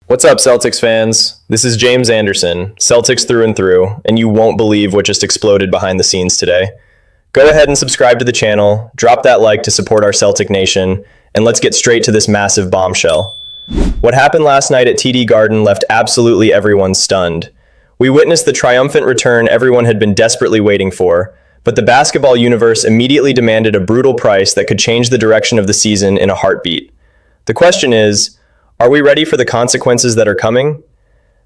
What's up, Celtics fans? This is James Anderson, Celtics through and through, and you won't believe what just exploded behind the scenes today. Go ahead and subscribe to the channel, drop that like to support our Celtic Nation, and let's get straight to this massive bombshell. What happened last night at TD Garden left absolutely everyone stunned. We witnessed the triumphant return everyone had been desperately waiting for, but the basketball universe immediately demanded a brutal price that could change the direction of the season in a heartbeat. The question is, are we ready for the consequences that are coming?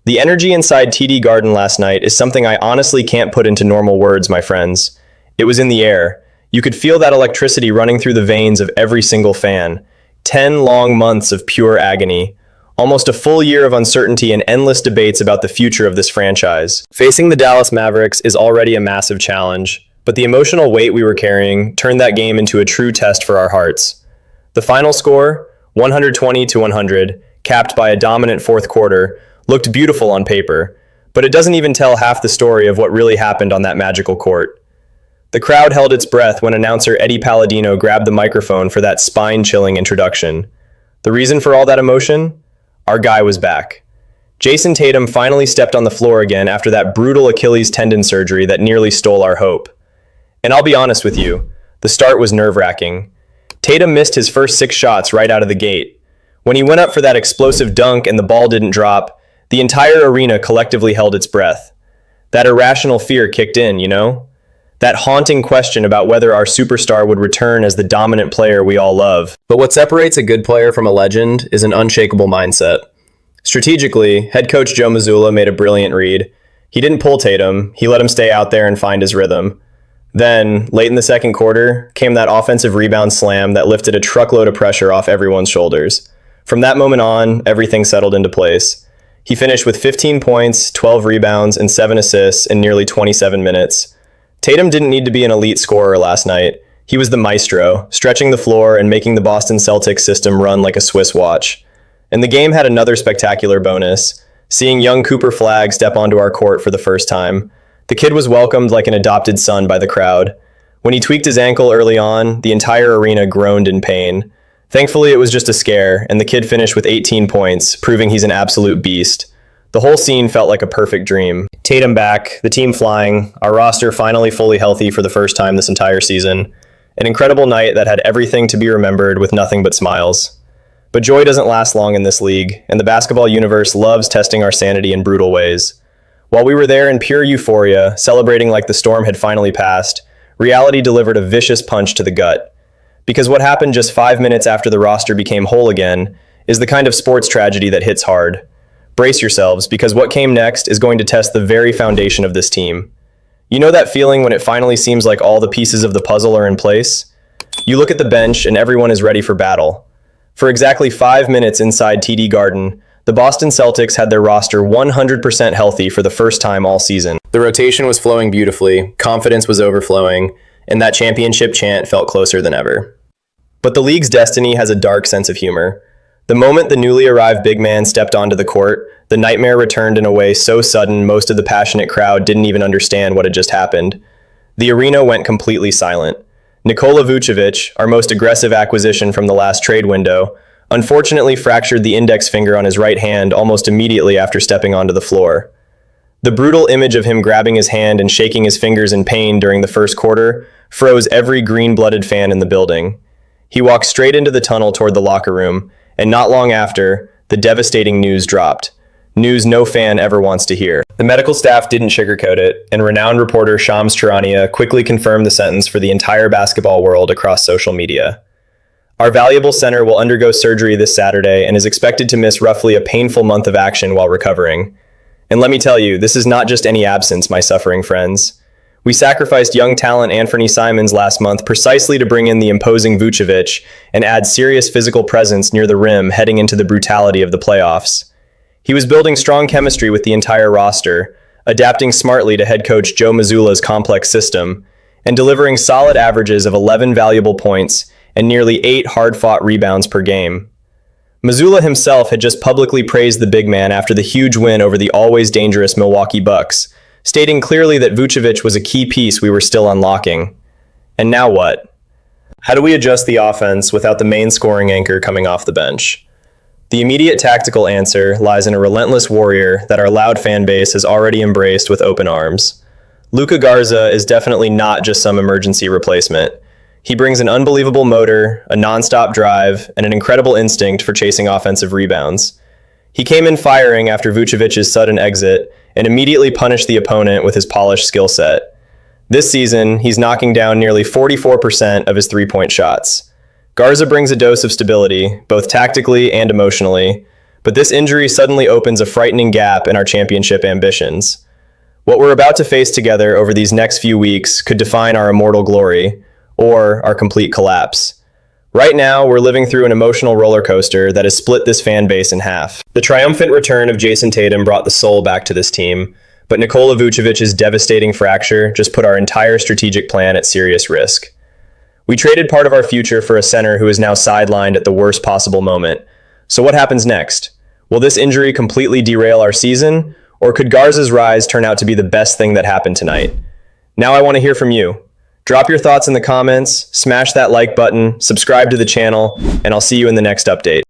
The energy inside TD Garden last night is something I honestly can't put into normal words, my friends. It was in the air. You could feel that electricity running through the veins of every single fan. 10 long months of pure agony. Almost a full year of uncertainty and endless debates about the future of this franchise. Facing the Dallas Mavericks is already a massive challenge, but the emotional weight we were carrying turned that game into a true test for our hearts. The final score, 120-100, capped by a dominant fourth quarter, looked beautiful on paper, but it doesn't even tell half the story of what really happened on that magical court. The crowd held its breath when announcer Eddie Palladino grabbed the microphone for that spine-chilling introduction. The reason for all that emotion? Our guy was back. Jayson Tatum finally stepped on the floor again after that brutal Achilles tendon surgery that nearly stole our hope. And I'll be honest with you, the start was nerve-wracking. Tatum missed his first 6 shots right out of the gate. When he went up for that explosive dunk and the ball didn't drop, the entire arena collectively held its breath. That irrational fear kicked in, you know? That haunting question about whether our superstar would return as the dominant player we all love. But what separates a good player from a legend is an unshakable mindset. Strategically, head coach Joe Mazzulla made a brilliant read. He didn't pull Tatum, he let him stay out there and find his rhythm. Then, late in the second quarter, came that offensive rebound slam that lifted a truckload of pressure off everyone's shoulders. From that moment on, everything settled into place. He finished with 15 points, 12 rebounds, and 7 assists in nearly 27 minutes. Tatum didn't need to be an elite scorer last night. He was the maestro, stretching the floor and making the Boston Celtics system run like a Swiss watch. And the game had another spectacular bonus, seeing young Flagg step onto our court for the first time. The kid was welcomed like an adopted son by the crowd. When he tweaked his ankle early on, the entire arena groaned in pain. Thankfully, it was just a scare, and the kid finished with 18 points, proving he's an absolute beast. The whole scene felt like a perfect dream. Tatum back, the team flying, our roster finally fully healthy for the first time this entire season. An incredible night that had everything to be remembered with nothing but smiles. But joy doesn't last long in this league, and the basketball universe loves testing our sanity in brutal ways. While we were there in pure euphoria, celebrating like the storm had finally passed, reality delivered a vicious punch to the gut. Because what happened just 5 minutes after the roster became whole again is the kind of sports tragedy that hits hard. Brace yourselves, because what came next is going to test the very foundation of this team. You know that feeling when it finally seems like all the pieces of the puzzle are in place? You look at the bench and everyone is ready for battle. For exactly 5 minutes inside TD Garden, the Boston Celtics had their roster 100% healthy for the first time all season. The rotation was flowing beautifully, confidence was overflowing, and that championship chant felt closer than ever. But the league's destiny has a dark sense of humor. The moment the newly arrived big man stepped onto the court, the nightmare returned in a way so sudden most of the passionate crowd didn't even understand what had just happened. The arena went completely silent. Nikola Vucevic, our most aggressive acquisition from the last trade window, unfortunately fractured the index finger on his right hand almost immediately after stepping onto the floor. The brutal image of him grabbing his hand and shaking his fingers in pain during the first quarter froze every green-blooded fan in the building. He walked straight into the tunnel toward the locker room, and not long after, the devastating news dropped. News no fan ever wants to hear. The medical staff didn't sugarcoat it, and renowned reporter Shams Charania quickly confirmed the sentence for the entire basketball world across social media. Our valuable center will undergo surgery this Saturday and is expected to miss roughly a painful month of action while recovering. And let me tell you, this is not just any absence, my suffering friends. We sacrificed young talent Anthony Simons last month precisely to bring in the imposing Vucevic and add serious physical presence near the rim heading into the brutality of the playoffs. He was building strong chemistry with the entire roster, adapting smartly to head coach Joe Mazzulla's complex system, and delivering solid averages of 11 valuable points and nearly 8 hard-fought rebounds per game. Mazzulla himself had just publicly praised the big man after the huge win over the always dangerous Milwaukee Bucks, stating clearly that Vucevic was a key piece we were still unlocking. And now what? How do we adjust the offense without the main scoring anchor coming off the bench? The immediate tactical answer lies in a relentless warrior that our loud fan base has already embraced with open arms. Luka Garza is definitely not just some emergency replacement. He brings an unbelievable motor, a nonstop drive, and an incredible instinct for chasing offensive rebounds. He came in firing after Vucevic's sudden exit and immediately punished the opponent with his polished skill set. This season, he's knocking down nearly 44% of his three-point shots. Garza brings a dose of stability, both tactically and emotionally, but this injury suddenly opens a frightening gap in our championship ambitions. What we're about to face together over these next few weeks could define our immortal glory, or our complete collapse. Right now, we're living through an emotional roller coaster that has split this fan base in half. The triumphant return of Jayson Tatum brought the soul back to this team, but Nikola Vucevic's devastating fracture just put our entire strategic plan at serious risk. We traded part of our future for a center who is now sidelined at the worst possible moment. So what happens next? Will this injury completely derail our season, or could Garza's rise turn out to be the best thing that happened tonight? Now I want to hear from you. Drop your thoughts in the comments, smash that like button, subscribe to the channel, and I'll see you in the next update.